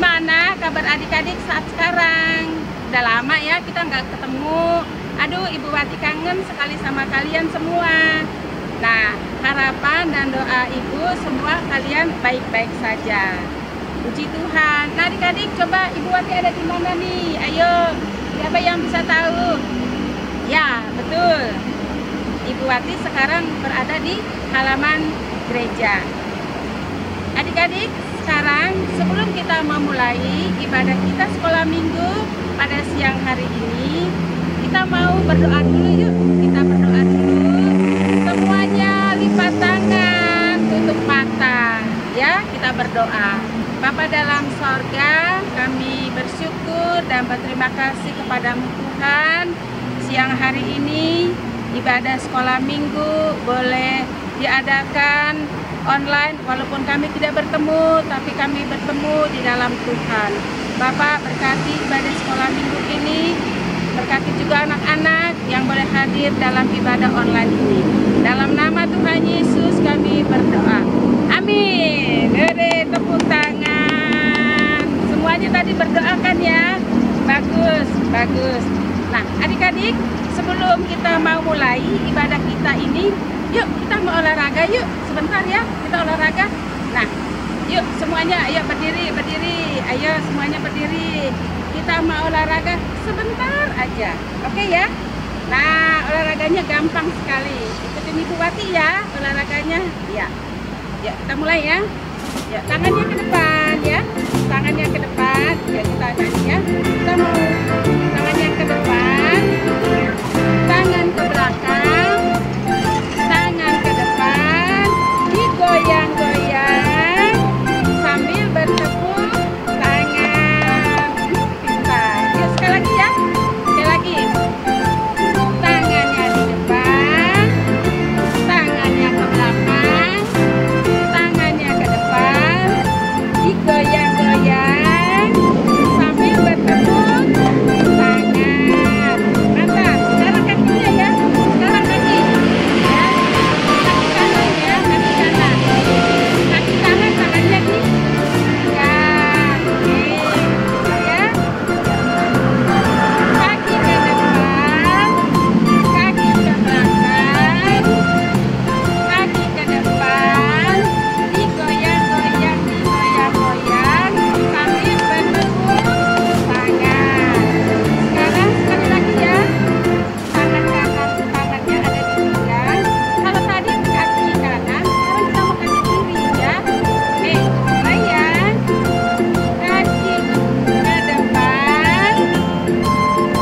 Gimana kabar adik-adik saat sekarang? Udah lama ya kita nggak ketemu. Aduh, Ibu Wati kangen sekali sama kalian semua. Nah, harapan dan doa Ibu semua kalian baik-baik saja. Puji Tuhan. Nah, adik-adik coba Ibu Wati ada di mana nih? Ayo, siapa yang bisa tahu? Ya, betul. Ibu Wati sekarang berada di halaman gereja. Adik-adik, sekarang sebelum kita memulai ibadah kita sekolah minggu pada siang hari ini, kita mau berdoa dulu yuk. Kita berdoa dulu. Semuanya lipat tangan, tutup mata. Ya, kita berdoa. Bapa dalam sorga, kami bersyukur dan berterima kasih kepadamu Tuhan. Siang hari ini ibadah sekolah minggu boleh diadakan online, walaupun kami tidak bertemu, tapi kami bertemu di dalam Tuhan. Bapak, berkati ibadah sekolah minggu ini, berkati juga anak-anak yang boleh hadir dalam ibadah online ini. Dalam nama Tuhan Yesus kami berdoa. Amin. Beri tepuk tangan. Semuanya tadi berdoakan ya. Bagus, bagus. Nah, adik-adik, sebelum kita mau mulai ibadah kita ini, yuk kita mau olahraga yuk, sebentar ya, kita olahraga. Nah, yuk semuanya, ayo berdiri, berdiri, ayo semuanya berdiri. Kita mau olahraga sebentar aja, oke ya? Nah, olahraganya gampang sekali. Ikutin Ibu Wati ya, olahraganya. Ya, ya kita mulai ya. Ya, tangannya ke depan ya, tangannya ke depan. Ya, kita nyanyi ya. Kita mau tangannya ke depan, tangan ke belakang. Goyang-goyang sambil bertepuk tangan. Pintar. Yuk sekali lagi ya. Sekali lagi. Tangannya di depan, tangannya ke belakang, tangannya ke depan. Digoyang-goyang sambil bertepuk tangan. Mantap. Sekarang kakinya ya. Sekarang kaki. Ya. Kaki kanan ya. Kaki kanan. Kaki tangan, tangannya di belakang. Oke, ya. Kaki ke depan, kaki ke belakang, kaki ke depan, digoyang-goyang, digoyang-goyang sambil bertepuk tangan. Sekarang sekali lagi ya, tangan kanan, tangannya ada di pinggang. Kalau tadi kaki kanan, sekarang kita mau kaki kiri ya. Mulai ya. Kaki ke depan,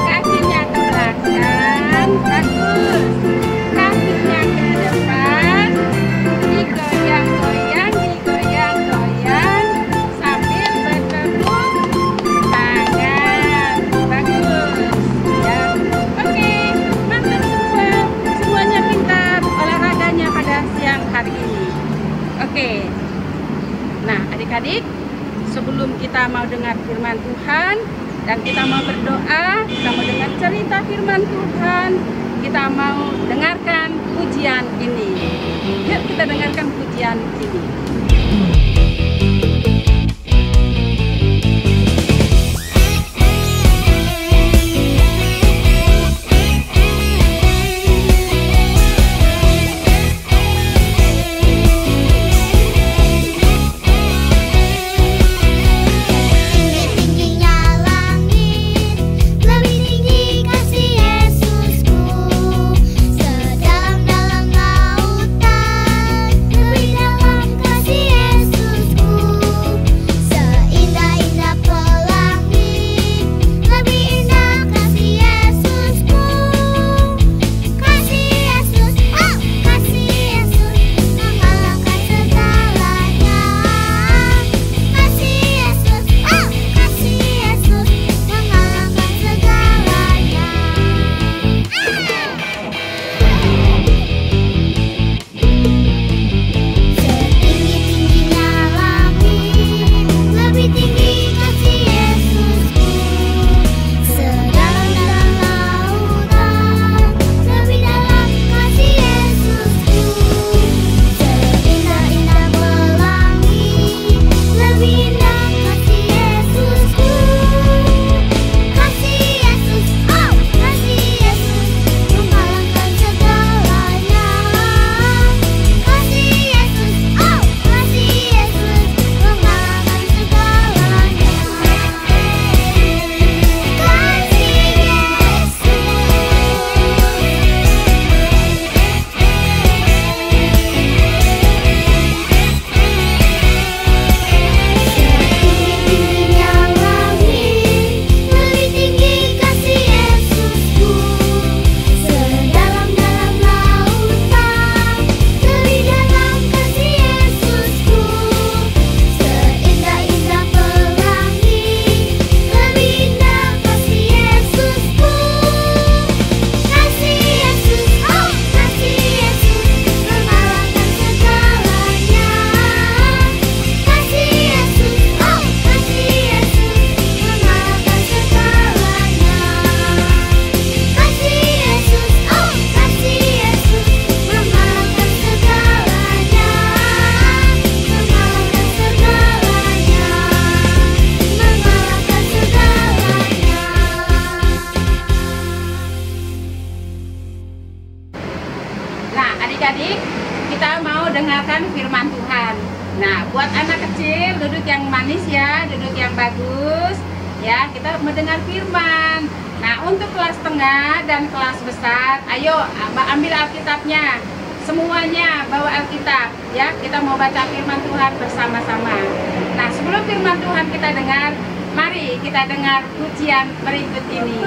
kakinya ke belakang. Bagus. Kakinya ke depan, digoyang-goyang, digoyang-goyang sambil bertepuk tangan. Bagus. Ya. Oke, mantap semua. Semuanya pintar olahraganya pada siang hari ini. Oke. Nah, adik-adik, sebelum kita mau dengar firman Tuhan dan kita mau berdoa, kita mau dengar cerita firman Tuhan, kita mau dengarkan pujian ini. Yuk kita dengarkan pujian ini. Tingginya langit, lebih tinggi kasih Yesusku. Sedalam-dalam lautan, lebih dalam kasih Yesus. mendengarkan firman Tuhan. Nah, buat anak kecil, duduk yang manis ya, duduk yang bagus. Ya, kita mendengar firman. Nah, untuk kelas tengah dan kelas besar, ayo ambil Alkitabnya. Semuanya bawa Alkitab ya. Kita mau baca firman Tuhan bersama-sama. Nah, sebelum firman Tuhan kita dengar, mari kita dengar pujian berikut ini.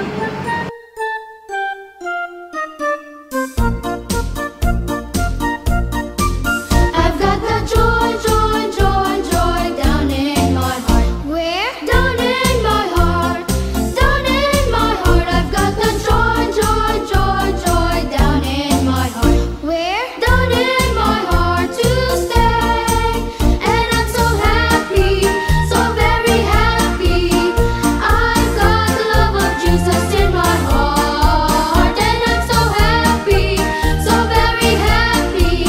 I've got the joy, joy, joy, joy down in my heart. Where? Down in my heart. Down in my heart. I've got the joy, joy, joy, joy down in my heart. Where? Down in my heart to stay. And I'm so happy, so very happy. I've got the love of Jesus in my heart. And I'm so happy, so very happy.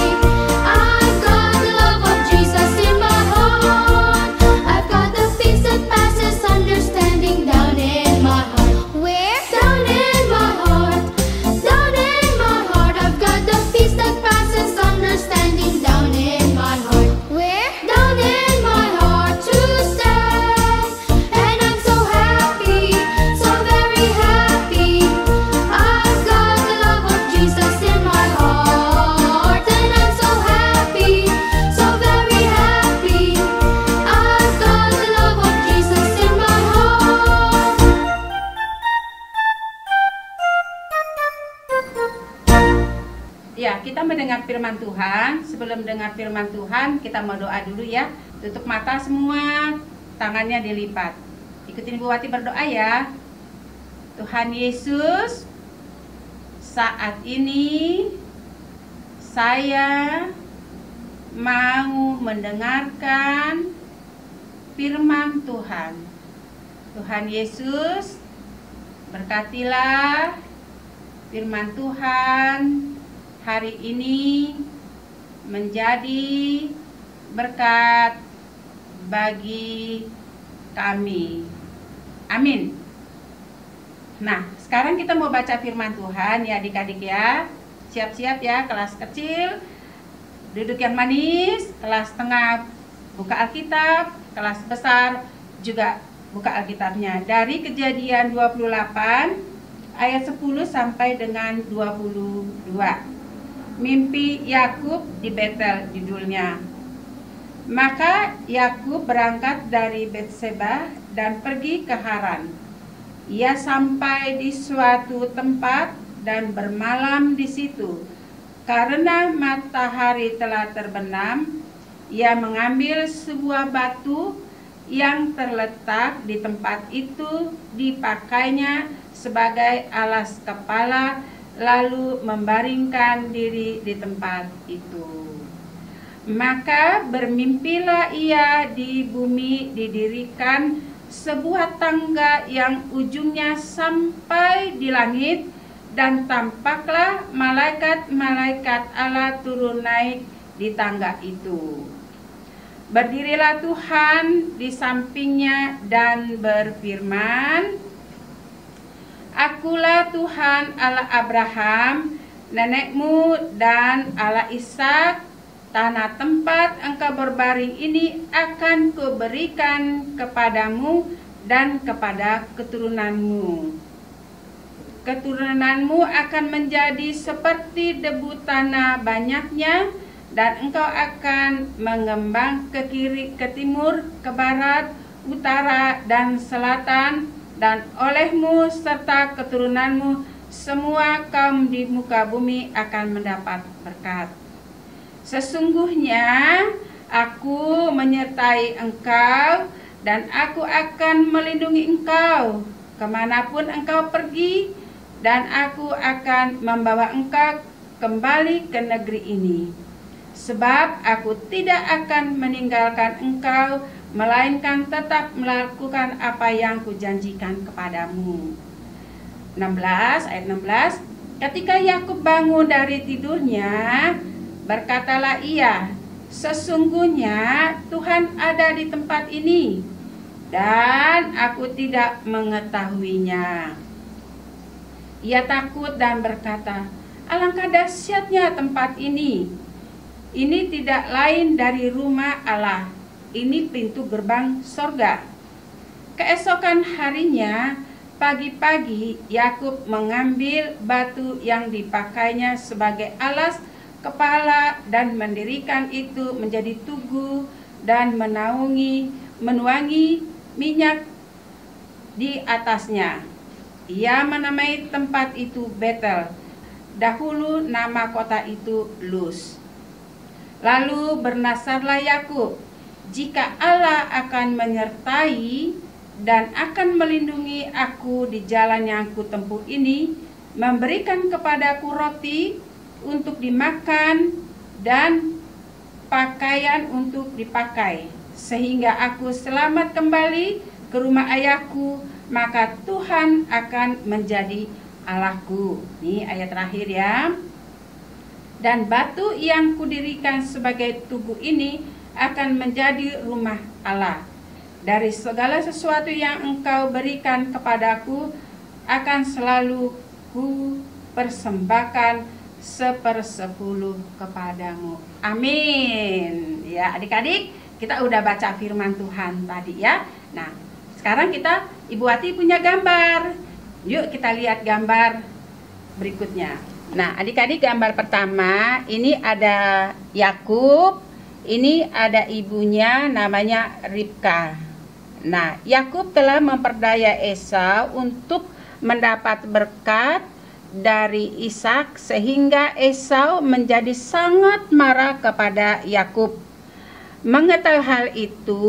I've got the love of Jesus in my heart. I've got the peace that passes understanding down in my heart. Where? Down in my heart. Down in my heart. I've got the peace that passes understanding down in my heart. Where? Down in my heart to stay. And I'm so happy, so very happy. I've got the love of Jesus in my heart. And I'm so happy, so very happy. I've got the love of Jesus in my heart. Ya, kita mendengar firman Tuhan. Sebelum dengar firman Tuhan, kita mau doa dulu ya. Tutup mata semua, tangannya dilipat. Ikutin Ibu Wati berdoa ya. Tuhan Yesus, saat ini saya mau mendengarkan firman Tuhan. Tuhan Yesus, berkatilah firman Tuhan hari ini menjadi berkat bagi kami. Amin. Nah, sekarang kita mau baca firman Tuhan ya adik-adik ya. Siap-siap ya, kelas kecil duduk yang manis, kelas tengah buka Alkitab, kelas besar juga buka Alkitabnya. Dari Kejadian 28 ayat 10 sampai dengan 22. Mimpi Yakub di Betel judulnya. Maka Yakub berangkat dari Betseba dan pergi ke Haran. Ia sampai di suatu tempat dan bermalam di situ. Karena matahari telah terbenam, ia mengambil sebuah batu yang terletak di tempat itu, dipakainya sebagai alas kepala, lalu membaringkan diri di tempat itu. Maka bermimpilah ia, di bumi didirikan sebuah tangga yang ujungnya sampai di langit, dan tampaklah malaikat-malaikat Allah turun naik di tangga itu. Berdirilah Tuhan di sampingnya dan berfirman, Akulah Tuhan Allah Abraham, nenekmu, dan Allah Ishak. Tanah tempat engkau berbaring ini akan kuberikan kepadamu dan kepada keturunanmu. Keturunanmu akan menjadi seperti debu tanah banyaknya, dan engkau akan mengembang ke kiri, ke timur, ke barat, utara, dan selatan, dan olehmu serta keturunanmu semua kaum di muka bumi akan mendapat berkat. Sesungguhnya aku menyertai engkau, dan aku akan melindungi engkau kemanapun engkau pergi, dan aku akan membawa engkau kembali ke negeri ini. Sebab aku tidak akan meninggalkan engkau, melainkan tetap melakukan apa yang kujanjikan kepadamu. 16, ayat 16. Ketika Yakub bangun dari tidurnya, berkatalah ia, sesungguhnya Tuhan ada di tempat ini, dan aku tidak mengetahuinya. Ia takut dan berkata, alangkah dahsyatnya tempat ini. Ini tidak lain dari rumah Allah. Ini pintu gerbang sorga. Keesokan harinya, pagi-pagi Yakub mengambil batu yang dipakainya sebagai alas kepala dan mendirikan itu menjadi tugu dan menuangi minyak di atasnya. Ia menamai tempat itu Betel. Dahulu nama kota itu Luz. Lalu bernasarlah Yakub, jika Allah akan menyertai dan akan melindungi aku di jalan yang kutempuh ini, memberikan kepadaku roti untuk dimakan dan pakaian untuk dipakai, sehingga aku selamat kembali ke rumah ayahku, maka Tuhan akan menjadi Allahku. Ini ayat terakhir ya. Dan batu yang kudirikan sebagai tugu ini akan menjadi rumah Allah. Dari segala sesuatu yang engkau berikan kepadaku akan selalu ku persembahkan 1/10 kepadamu. Amin. Ya adik-adik, kita udah baca firman Tuhan tadi ya. Nah sekarang Ibu Wati punya gambar. Yuk kita lihat gambar berikutnya. Nah adik-adik, gambar pertama ini ada Yakub. Ini ada ibunya namanya Ribka. Nah, Yakub telah memperdaya Esau untuk mendapat berkat dari Ishak, sehingga Esau menjadi sangat marah kepada Yakub. Mengetahui hal itu,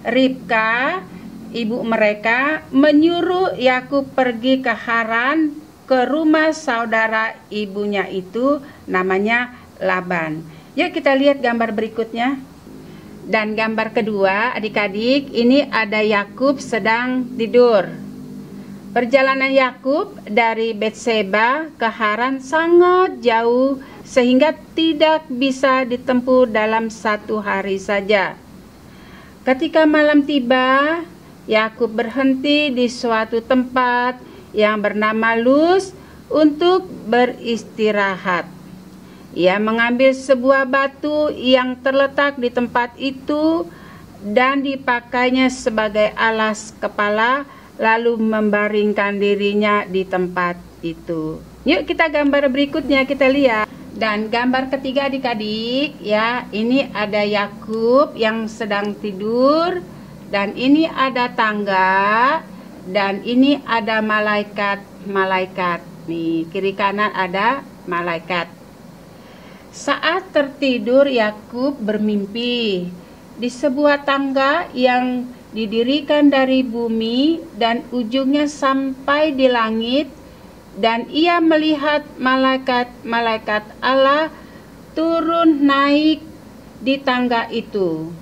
Ribka, ibu mereka, menyuruh Yakub pergi ke Haran, ke rumah saudara ibunya itu namanya Laban. Yuk kita lihat gambar berikutnya. Dan gambar kedua, adik-adik, ini ada Yakub sedang tidur. Perjalanan Yakub dari Betseba ke Haran sangat jauh, sehingga tidak bisa ditempuh dalam 1 hari saja. Ketika malam tiba, Yakub berhenti di suatu tempat yang bernama Luz untuk beristirahat. Ia mengambil sebuah batu yang terletak di tempat itu dan dipakainya sebagai alas kepala, lalu membaringkan dirinya di tempat itu. Yuk kita gambar berikutnya kita lihat. Dan gambar ketiga adik-adik ya, ini ada Yakub yang sedang tidur, dan ini ada tangga, dan ini ada malaikat. Nih kiri kanan ada malaikat. Saat tertidur, Yakub bermimpi di sebuah tangga yang didirikan dari bumi dan ujungnya sampai di langit, dan ia melihat malaikat-malaikat Allah turun naik di tangga itu.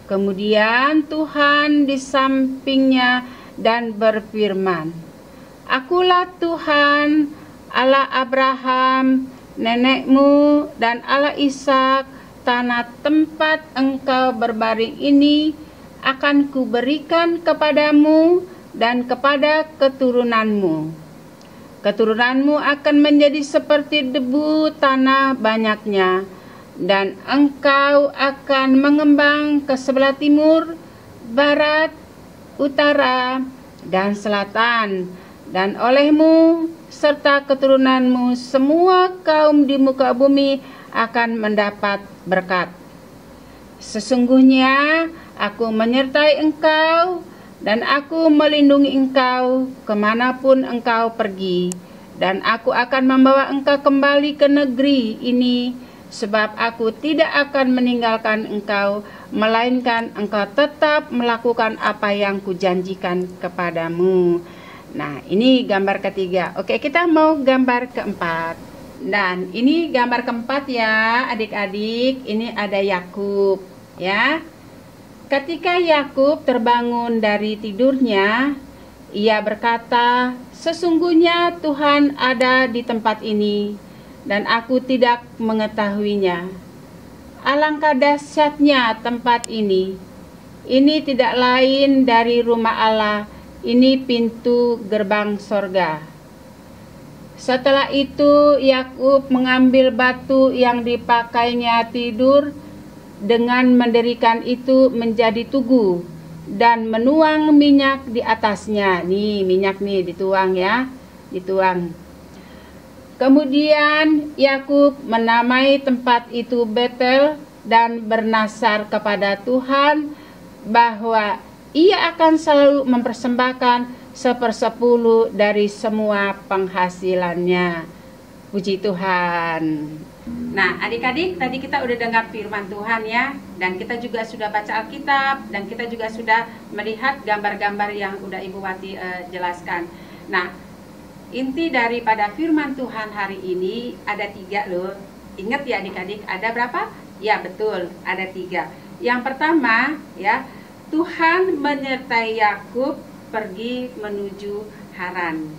Kemudian Tuhan di sampingnya dan berfirman, "Akulah Tuhan, Allah Abraham, nenekmu, dan Allah Ishak. Tanah tempat engkau berbaring ini akan kuberikan kepadamu dan kepada keturunanmu. Keturunanmu akan menjadi seperti debu tanah banyaknya, dan engkau akan mengembang ke sebelah timur, barat, utara, dan selatan. Dan olehmu serta keturunanmu semua kaum di muka bumi akan mendapat berkat. Sesungguhnya aku menyertai engkau, dan aku melindungi engkau kemanapun engkau pergi. Dan aku akan membawa engkau kembali ke negeri ini, sebab aku tidak akan meninggalkan engkau, melainkan engkau tetap melakukan apa yang kujanjikan kepadamu." Nah, ini gambar ketiga. Oke, kita mau gambar keempat. Dan ini gambar keempat ya, adik-adik. Ini ada Yakub, ya. Ketika Yakub terbangun dari tidurnya, ia berkata, "Sesungguhnya Tuhan ada di tempat ini, dan aku tidak mengetahuinya. Alangkah dahsyatnya tempat ini. Ini tidak lain dari rumah Allah. Ini pintu gerbang sorga." Setelah itu Yakub mengambil batu yang dipakainya tidur dengan mendirikan itu menjadi tugu dan menuang minyak di atasnya. Nih minyak nih dituang ya, dituang. Kemudian Yakub menamai tempat itu Betel dan bernasar kepada Tuhan bahwa ia akan selalu mempersembahkan 1/10 dari semua penghasilannya. Puji Tuhan. Nah, adik-adik, tadi kita udah dengar firman Tuhan ya, dan kita juga sudah baca Alkitab, dan kita juga sudah melihat gambar-gambar yang udah Ibu Wati jelaskan. Nah, inti daripada firman Tuhan hari ini ada 3 loh. Ingat ya adik-adik, ada berapa? Ya betul, ada 3. Yang pertama ya, Tuhan menyertai Yakub pergi menuju Haran.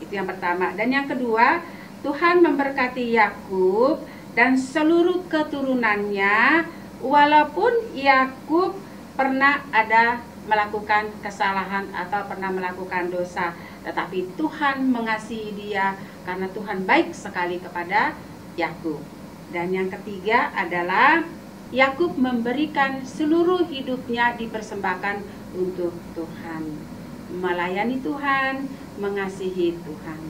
Itu yang pertama. Dan yang kedua, Tuhan memberkati Yakub dan seluruh keturunannya, walaupun Yakub pernah ada melakukan kesalahan atau pernah melakukan dosa, tetapi Tuhan mengasihi dia karena Tuhan baik sekali kepada Yakub. Dan yang ketiga adalah Yakub memberikan seluruh hidupnya dipersembahkan untuk Tuhan, melayani Tuhan, mengasihi Tuhan.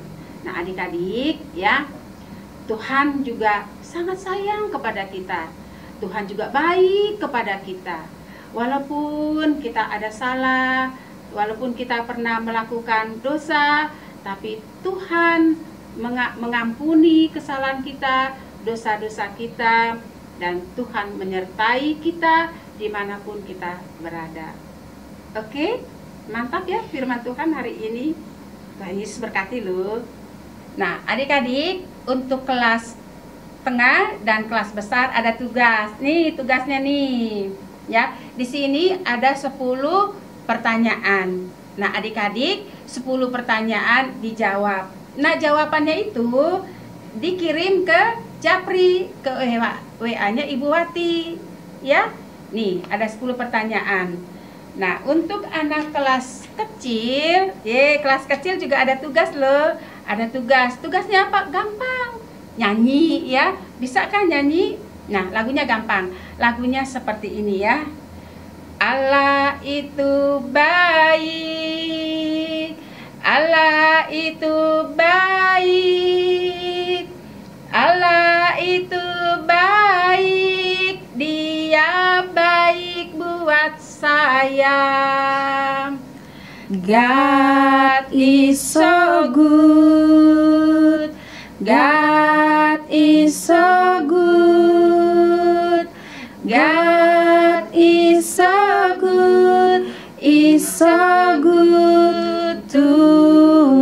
Nah adik-adik ya, Tuhan juga sangat sayang kepada kita. Tuhan juga baik kepada kita. Walaupun kita ada salah, walaupun kita pernah melakukan dosa, tapi Tuhan mengampuni kesalahan kita, dosa-dosa kita, dan Tuhan menyertai kita dimanapun kita berada. Oke? Mantap ya firman Tuhan hari ini. Tuhan Yesus berkati loh. Nah adik-adik, untuk kelas tengah dan kelas besar ada tugas. Nih tugasnya nih ya. Di sini ada 10 pertanyaan. Nah adik-adik, 10 pertanyaan dijawab. Nah jawabannya itu dikirim ke Japri, ke WA-nya Ibu Wati ya. Nih ada 10 pertanyaan. Nah, untuk anak kelas kecil, kelas kecil juga ada tugas loh. Ada tugas. Tugasnya apa? Gampang. Nyanyi ya. Bisa kan nyanyi? Nah, lagunya gampang. Lagunya seperti ini ya. Allah itu baik. Allah itu baik. Allah itu baik. Dia baik buat saya. God is so good. God is so good. God is so good. Is so good to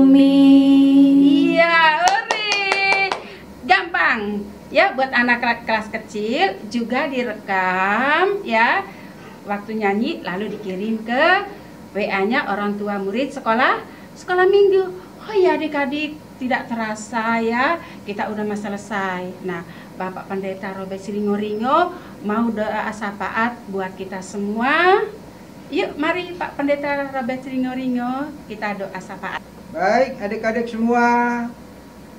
me. Iya, ore. Gampang. Ya, buat anak kelas kecil juga direkam ya. Waktu nyanyi lalu dikirim ke WA-nya orang tua murid sekolah minggu. Oh ya adik-adik, tidak terasa ya kita udah selesai. Nah Bapak Pendeta Robert Siringo-Ringo mau doa syafaat buat kita semua. Yuk mari Pak Pendeta Robert Siringo-Ringo, kita doa syafaat. Baik adik-adik semua,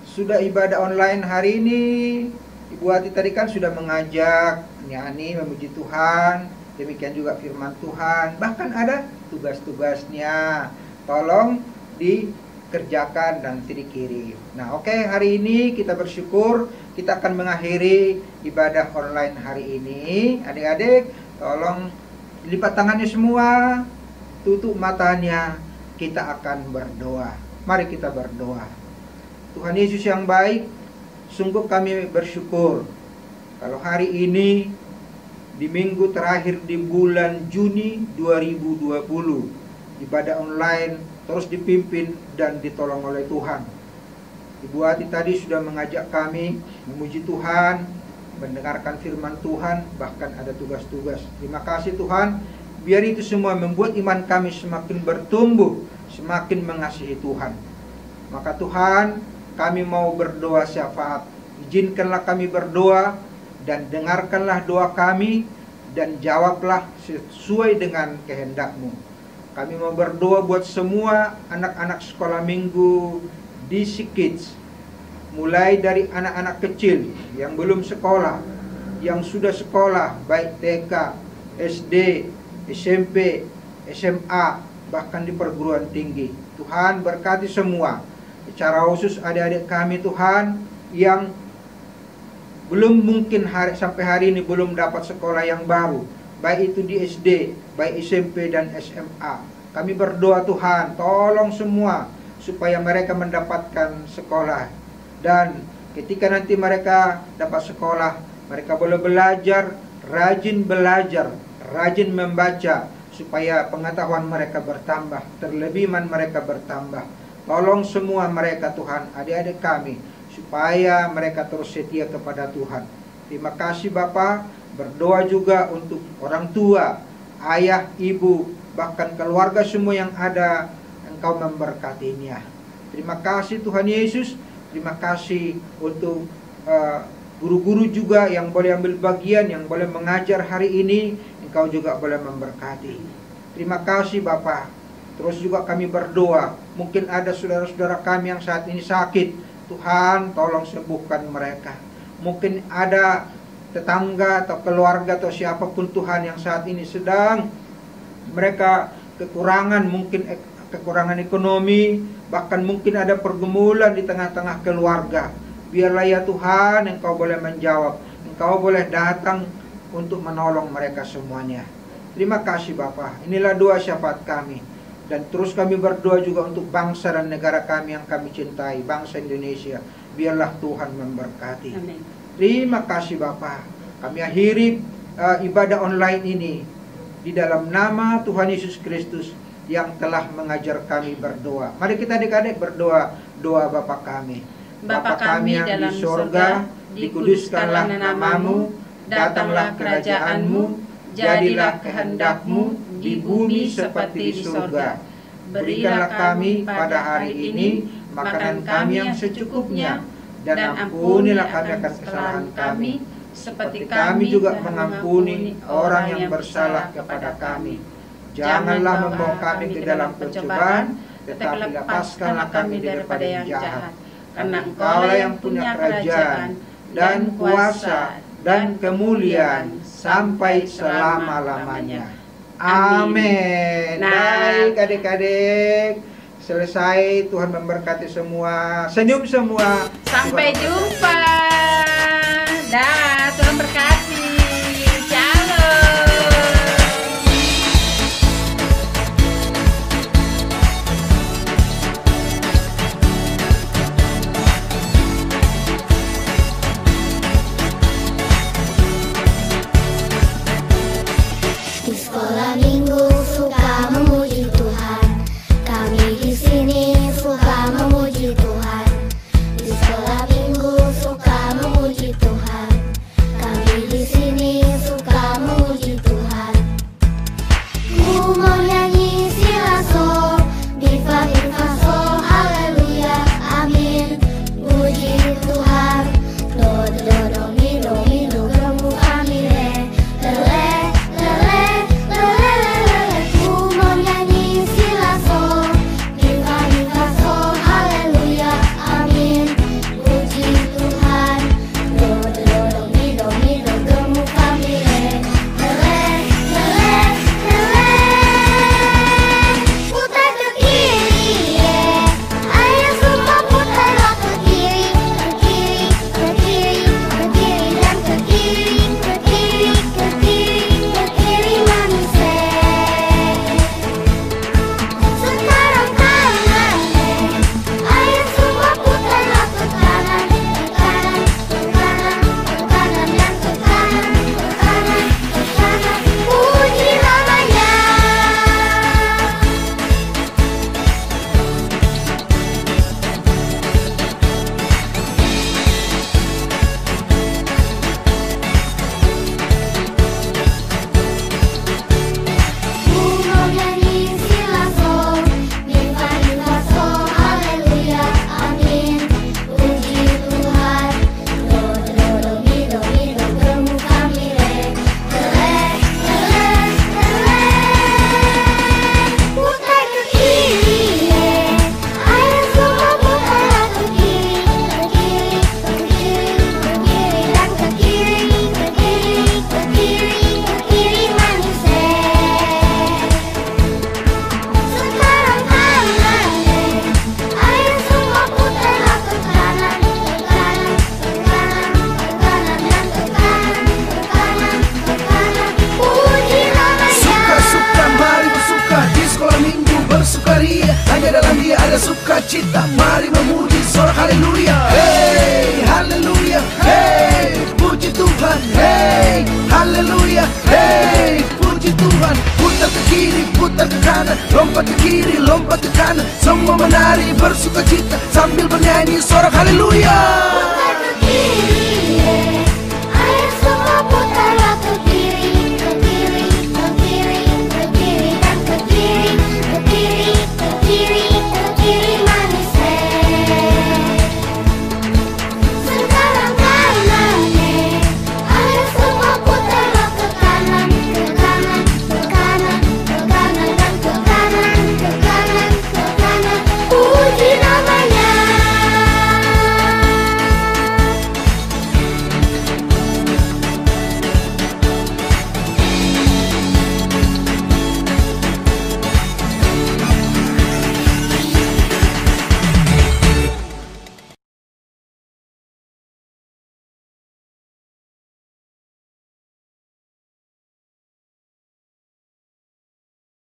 sudah ibadah online hari ini. Ibu Wati tadi kan sudah mengajak nyanyi memuji Tuhan. Demikian juga firman Tuhan, bahkan ada tugas-tugasnya. Tolong dikerjakan dan nanti dikirim. Nah oke, hari ini kita bersyukur kita akan mengakhiri ibadah online hari ini. Adik-adik tolong lipat tangannya semua, tutup matanya, kita akan berdoa. Mari kita berdoa. Tuhan Yesus yang baik, sungguh kami bersyukur kalau hari ini di minggu terakhir di bulan Juni 2020 ibadah online terus dipimpin dan ditolong oleh Tuhan. Ibu Wati tadi sudah mengajak kami memuji Tuhan, mendengarkan firman Tuhan, bahkan ada tugas-tugas. Terima kasih Tuhan, biar itu semua membuat iman kami semakin bertumbuh, semakin mengasihi Tuhan. Maka Tuhan, kami mau berdoa syafaat. Izinkanlah kami berdoa dan dengarkanlah doa kami dan jawablah sesuai dengan kehendak-Mu. Kami mau berdoa buat semua anak-anak sekolah minggu di Kids. mulai dari anak-anak kecil yang belum sekolah, yang sudah sekolah, baik TK, SD, SMP, SMA, bahkan di perguruan tinggi. Tuhan berkati semua. Secara khusus adik-adik kami Tuhan yang belum mungkin sampai hari ini belum dapat sekolah yang baru, baik itu di SD, baik SMP dan SMA. Kami berdoa Tuhan, tolong semua supaya mereka mendapatkan sekolah. Dan ketika nanti mereka dapat sekolah, mereka boleh belajar, rajin membaca, supaya pengetahuan mereka bertambah, terlebih iman mereka bertambah. Tolong semua mereka Tuhan, adik-adik kami, supaya mereka terus setia kepada Tuhan. Terima kasih Bapa. Berdoa juga untuk orang tua, ayah, ibu, bahkan keluarga semua yang ada, Engkau memberkatinya. Terima kasih Tuhan Yesus. Terima kasih untuk guru-guru juga yang boleh ambil bagian, yang boleh mengajar hari ini. Engkau juga boleh memberkati. Terima kasih Bapa. Terus juga kami berdoa, mungkin ada saudara-saudara kami yang saat ini sakit. Tuhan tolong sembuhkan mereka. Mungkin ada tetangga atau keluarga atau siapapun Tuhan yang saat ini sedang mereka kekurangan, mungkin kekurangan ekonomi, bahkan mungkin ada pergumulan di tengah-tengah keluarga. Biarlah ya Tuhan, Engkau boleh menjawab, Engkau boleh datang untuk menolong mereka semuanya. Terima kasih Bapa. Inilah doa syafaat kami. Dan terus kami berdoa juga untuk bangsa dan negara kami yang kami cintai, bangsa Indonesia. Biarlah Tuhan memberkati. Amin. Terima kasih Bapa. Kami akhiri ibadah online ini di dalam nama Tuhan Yesus Kristus yang telah mengajar kami berdoa. Mari kita adik-adik berdoa doa Bapa kami. Bapa kami yang di sorga, dikuduskanlah namamu, datanglah kerajaanmu, jadilah kehendakmu di bumi seperti di sorga. Berilah kami pada hari ini makanan kami yang secukupnya, dan ampunilah kami akan kesalahan kami, seperti kami juga mengampuni orang yang bersalah kepada kami. Janganlah membawa kami ke dalam pencobaan, tetapi lepaskanlah kami daripada yang jahat. Karena Engkaulah yang punya kerajaan dan kuasa dan kemuliaan sampai selama-lamanya. Amin. Baik adik-adik, selesai. Tuhan memberkati semua. Senyum semua. Sampai jumpa. Dah, Tuhan berkati. Shalom. Di sekolah minggu suka memuji Tuhan. Kami di sini suka memuji Tuhan. Di sekolah minggu suka memuji Tuhan. Kami di sini suka memuji Tuhan. Ku mau nyanyi silaso, bifa bifa so, haleluya, amin. Puji Tuhan, do do do mi do gemu kami le le. Ku mau nyanyi silaso, bifa bifa so, haleluya, amin. Puji Tuhan, do do do mi do gemu kami le le. bersukacita, mari memuji sorak haleluya. Hey, haleluya, hey, puji Tuhan. Hey, haleluya, hey, puji Tuhan. Putar ke kiri, putar ke kanan, lompat ke kiri, lompat ke kanan, semua menari bersukacita sambil bernyanyi sorak haleluya. Putar ke kiri,